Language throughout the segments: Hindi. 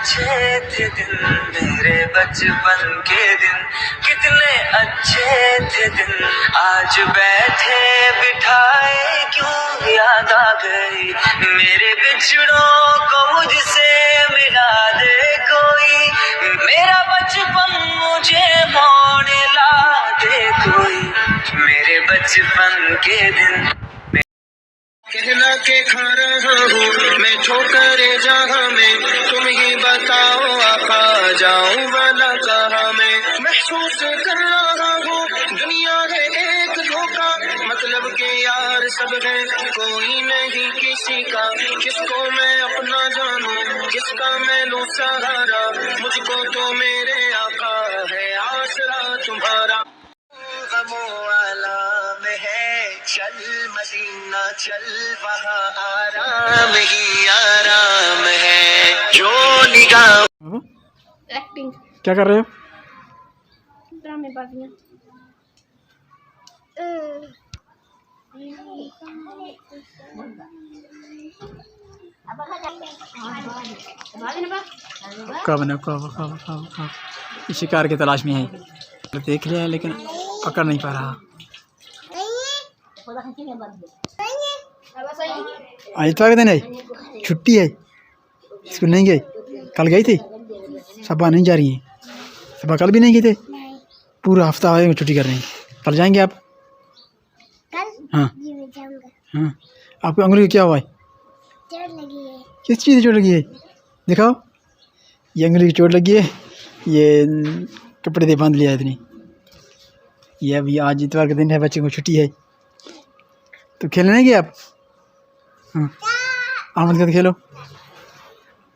अच्छे थे दिन, मेरे बचपन के दिन कितने अच्छे थे दिन। आज बैठे बिठाए क्यों याद आ गई, मेरे बिछड़ों को मुझसे मिला दे कोई, मेरा बचपन मुझे मोड़ ला दे कोई, मेरे बचपन के दिन। कहला के खा रहा हूँ मैं ठोकरे जहाँ में, तुम ही बताओ आका जाऊँ वाला कहाँ मैं। महसूस कर रहा हूँ दुनिया है एक धोखा, मतलब के यार सब है कोई नहीं किसी का, किसको मैं अपना जानूं किसका मैं लूं सहारा, मुझको तो मेरे आका है आसरा तुम्हारा। गमों वाला में है चल मदीना चल, वहाँ आराम ही आराम है, जो निगाह। एक्टिंग क्या कर रहे हो? ड्रामेबाजियाँ। कब शिकार की तलाश में है, देख लिया है लेकिन पकड़ नहीं पा रहा। आज तो दिन है, छुट्टी है, स्कूल नहीं गए, कल गई थी, सबा नहीं जा रही हैं, सबा कल भी नहीं गए थे, पूरा हफ्ता आए छुट्टी कर रहे हैं, कल जाएंगे आप? हाँ हाँ, आपको अंगुली क्या हुआ है? चोट लगी है। किस चीज़ की चोट लगी है? दिखाओ, ये अंगुली की चोट लगी है, ये कपड़े से बांध लिया इतनी। ये अभी आज इतवार का दिन है, बच्चे को छुट्टी है, तो खेलने नहीं गए आप? हाँ, आमद के खेलो,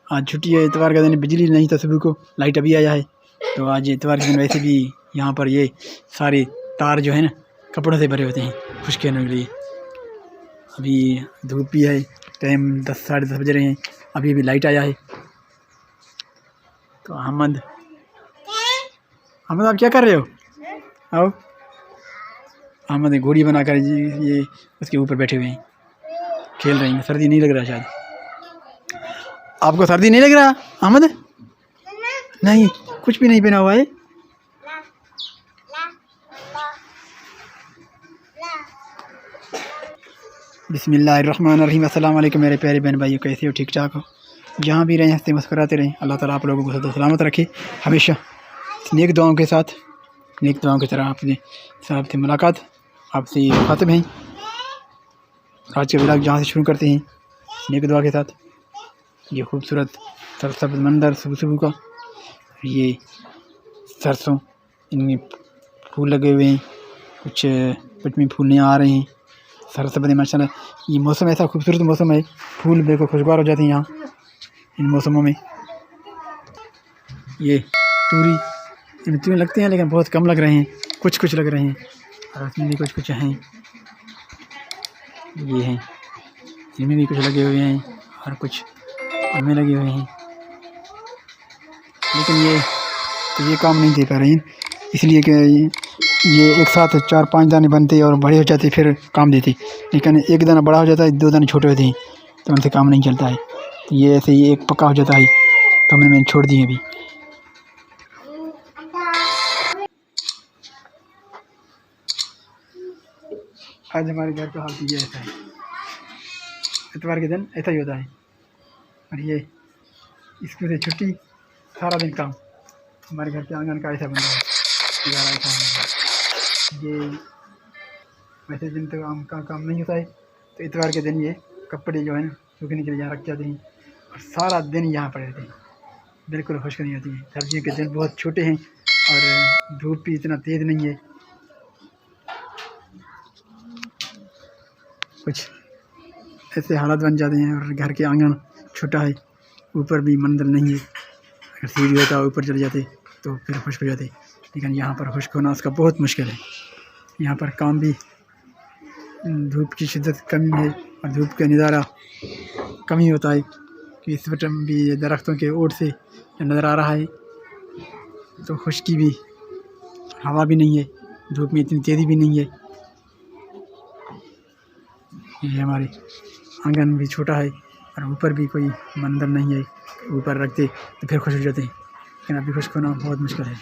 आज छुट्टी है, इतवार का दिन, बिजली नहीं था सुबह को, लाइट अभी आया है, तो आज इतवार के दिन वैसे भी यहाँ पर ये सारे तार जो है ना कपड़ों से भरे होते हैं खुश्क करने के लिए। अभी धूप भी है, टाइम 10 साढ़े 10 बज रहे हैं, अभी भी लाइट आया है। तो अहमद आप क्या कर रहे हो? आओ, अहमद ने घोड़ी बनाकर ये उसके ऊपर बैठे हुए हैं, खेल रहे हैं। सर्दी नहीं लग रहा शायद आपको? सर्दी नहीं लग रहा अहमद? नहीं, कुछ भी नहीं पहना हुआ है। बिस्मिल्लाहिर्रहमानिर्रहीम। अस्सलाम वालेकुम मेरे प्यारे बहन भाइयों, कैसे हो? ठीक ठाक हो? जहाँ भी रहें हंसते मुस्कुराते रहें। अल्लाह ताला आप लोगों को सदा सलामत रखे हमेशा। नेक दुआओं के साथ, नेक दुआओं की तरह आपने साहब से मुलाकात, आपसे ख़ातिब हैं। आज के व्लॉग जहाँ से शुरू करते हैं नेक दुआ के साथ। ये खूबसूरत सरसब्ज़ मंजर सुबह सुबह का, ये सरसों, इनमें फूल लगे हुए हैं, कुछ में फूल नहीं आ रहे हैं, सरसब्ज़ माशाल्लाह। ये मौसम ऐसा खूबसूरत मौसम है, फूल बिल्कुल खुशगवार हो जाते हैं यहाँ इन मौसमों में। ये तूरी, इनमें तूरी लगते हैं लेकिन बहुत कम लग रहे हैं, कुछ लग रहे हैं, और इसमें भी कुछ हैं, ये हैं, इनमें भी कुछ लगे हुए हैं और कुछ इनमें लगे हुए हैं, लेकिन ये काम नहीं दे पा रहे हैं, इसलिए कि ये एक साथ 4-5 दाने बनते और बड़े हो जाते फिर काम देते, लेकिन एक दाना बड़ा हो जाता है, 2 दाने छोटे होते हैं तो उनसे काम नहीं चलता है। तो ये ऐसे ही एक पक्का हो जाता है, तो मैंने छोड़ दिए अभी। आज हमारे घर का हाल तो ये ऐसा है, इतवार के दिन ऐसा ही होता है, और ये स्कूल से छुट्टी, सारा दिन काम। हमारे घर के आंगन का ऐसा बंदा है, ऐसा है। ये वैसे दिन तो आम का काम नहीं होता है, तो इतवार के दिन ये कपड़े जो है ना सूखने के लिए यहाँ रख जाते हैं, और सारा दिन यहाँ पड़े रहते हैं, बिल्कुल खुश्क नहीं होती है। सर्दियों के दिन बहुत छोटे हैं और धूप भी इतना तेज़ नहीं है, कुछ ऐसे हालात बन जाते हैं। और घर के आंगन छोटा है, ऊपर भी मंदिर नहीं है, अगर सीढ़ी होता ऊपर चले जाते तो फिर खुश्क हो जाते, लेकिन यहाँ पर खुश्क होना उसका बहुत मुश्किल है। यहाँ पर काम भी, धूप की शिद्दत कम है और धूप का नज़ारा कम ही होता है, कि इस वक्त भी दरख्तों के ओट से नज़र आ रहा है, तो खुश्की भी, हवा भी नहीं है, धूप में इतनी तेज़ी भी नहीं है। ये हमारे आंगन भी छोटा है, और ऊपर भी कोई मंदिर नहीं है, ऊपर रखते तो फिर खुश हो जाते हैं, लेकिन अभी खुश होना बहुत मुश्किल है।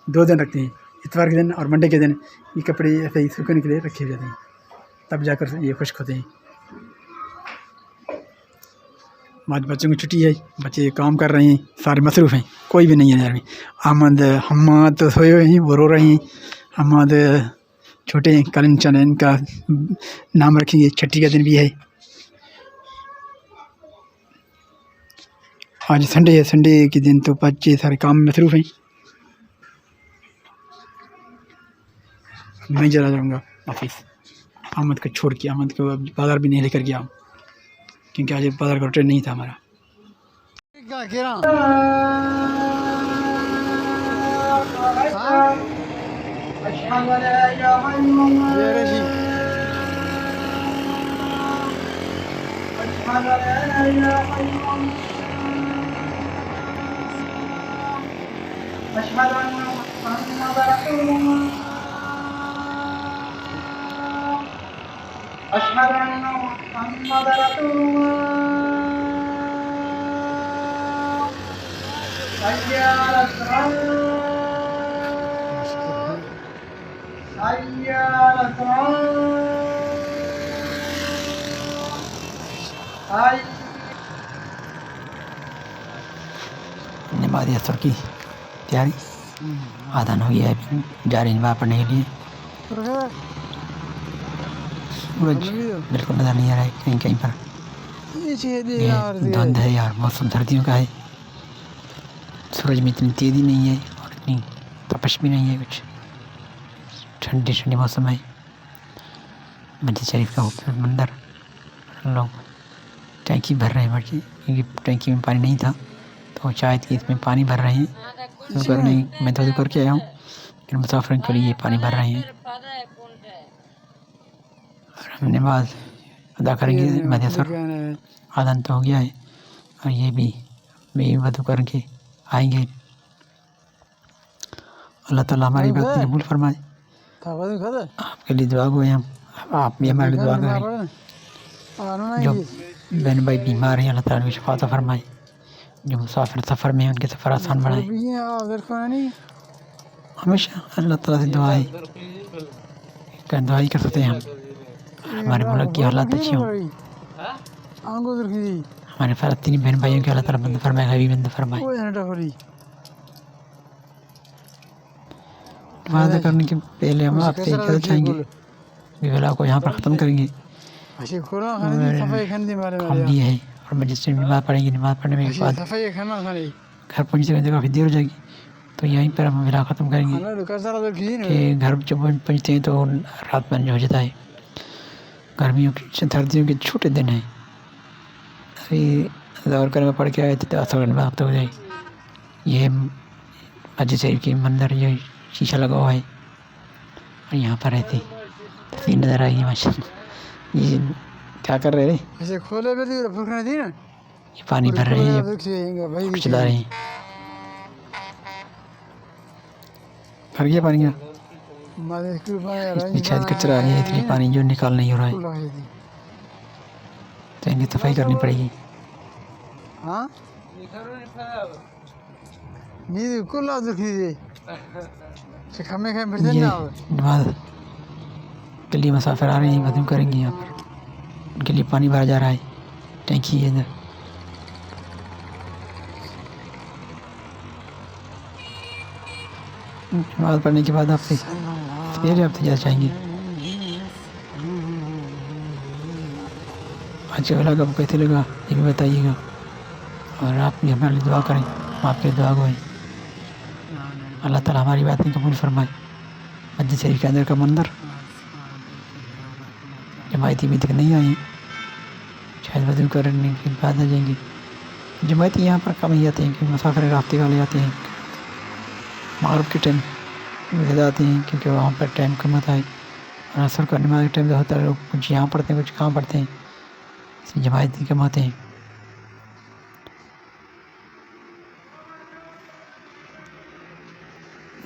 2 दिन रखते हैं, इतवार के दिन और मंडे के दिन ये कपड़े ऐसे ही सूखने के लिए रखे हो जाते हैं, तब जाकर ये खुश्क होते हैं। आज बच्चों की छुट्टी है, बच्चे काम कर रहे हैं, सारे मसरूफ़ हैं, कोई भी नहीं है घर में। हम्माद तो सोए हुए हैं, वो रो रहे हैं। हम्माद छोटे हैं, कल इंशाल्लाह इनका नाम रखेंगे, छुट्टी का दिन भी है। आज संडे है, संडे के दिन तो बच्चे सारे काम में मसरूफ़ हैं। मैं चला जाऊँगा ऑफिस, अहमद को छोड़ के। अहमद को बाज़ार भी नहीं लेकर गया हूँ, क्योंकि आज बाज़ार का ट्रेन नहीं था हमारा। नमाज़ असर की तैयारी आदान हो गया है, जा रहे हैं नमाज़ पढ़ने के लिए। सूरज बिल्कुल नज़र नहीं आ रहा है कहीं कहीं पर, धुंध है यार, मौसम सर्दियों का है। सूरज में इतनी तेज़ी नहीं है और इतनी तपश भी नहीं है, कुछ ठंडी ठंडी मौसम है। मस्जिद शरीफ का खूबसूरत मंदिर, लोग टैंकी भर रहे हैं बच्चे, क्योंकि टैंकी में पानी नहीं था तो शायद कि इसमें पानी भर रहे हैं। नहीं, मैं तो करके आया हूँ, लेकिन मुसाफिर के लिए पानी भर रहे हैं। और हम नमाज अदा करेंगे, मदसर आदन तो हो गया है, और ये भी वज़ू करके आएंगे। अल्लाह ताला हमारी बात कबूल फरमाए। आपके लिए दुआ गए हम, आप भी हमारे लिए दुआ करें। जो बहन भाई बीमार हैं, अल्लाह ताला उनकी शिफा अता फरमाए। जो मुसाफिर सफ़र में हैं, उनके सफ़र आसान बनाए। हमेशा अल्लाह ताला से दुआ है, दुआ ही कर सकते हैं हम, हमारे मुल्क की हालात अच्छी हों, हमारे फ़लस्तीनी बहन भाइयों के अल्लाह ताला बंद फरमाए, गरीब बंद फरमाए। वादा करने के पहले हम आपसे इजाज़त चाहेंगे, विला को यहाँ पर ख़त्म करेंगे। हम भी है और मस्जिद से नमाज़ पढ़ेंगे, नमाज़ पढ़ने में के बाद घर पहुँचने में काफ़ी देर हो जाएगी, तो यहीं पर हम विला ख़त्म करेंगे। कि घर जब पहुँचते हैं तो रात बंद हो जाता है। गर्मियों के सर्दियों के छोटे दिन हैं, अभी दौर कर में पढ़ के आए थे तो असर नमाज़ हो जाए। ये मस्जिद शरीफ के मंदिर, ये शीशा लगा हुआ है और यहाँ पर रहती तस्वीर नज़र आई है माशाल्लाह। ये क्या कर रहे हैं? ऐसे खोले ये पानी भर रहे हैं, चला रहे हैं। भर गया पानी का, शायद कचरा आ गया, इसलिए पानी जो निकाल नहीं हो रहा है, तो इनकी सफाई करनी पड़ेगी। नमाज के लिए मुसाफिर आ रहे हैं, वज़ू करेंगे यहाँ पर, उनके लिए पानी भरा जा रहा है, टैंकी है इधर। नमाज पढ़ने के बाद आपसे फिर आप तैयार चाहेंगे। आज का आपको कैसे लगा ये भी बताइएगा, और आप भी हमारे लिए दुआ करें, हम आपके दुआ गो हैं। अल्लाह ताला हमारी बातें कबूल फरमाए। मस्जिद शरीफ के अंदर का मंदिर जमायती अभी तक नहीं आई, शायद वज़ू करने के बाद आ जाएंगे। जमायती यहाँ पर कम ही आते हैं, क्योंकि मुसाफिर रास्ते वाले आते हैं, मग़रिब के टाइम ज़्यादा आते हैं, क्योंकि वहाँ पर टाइम कम होता है। और असर का नमाज़ के टाइम होता है, लोग कुछ यहाँ पढ़ते हैं, कुछ कहाँ पढ़ते हैं, इसलिए जमायती कम आते हैं।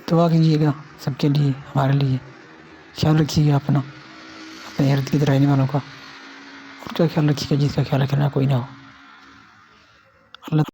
दुआ कीजिएगा सबके लिए, हमारे लिए। ख्याल रखिएगा अपना, अपने इर्द गिर्द रहने वालों का। खुद का ख्याल रखिएगा, जिसका ख्याल रखना कोई ना हो।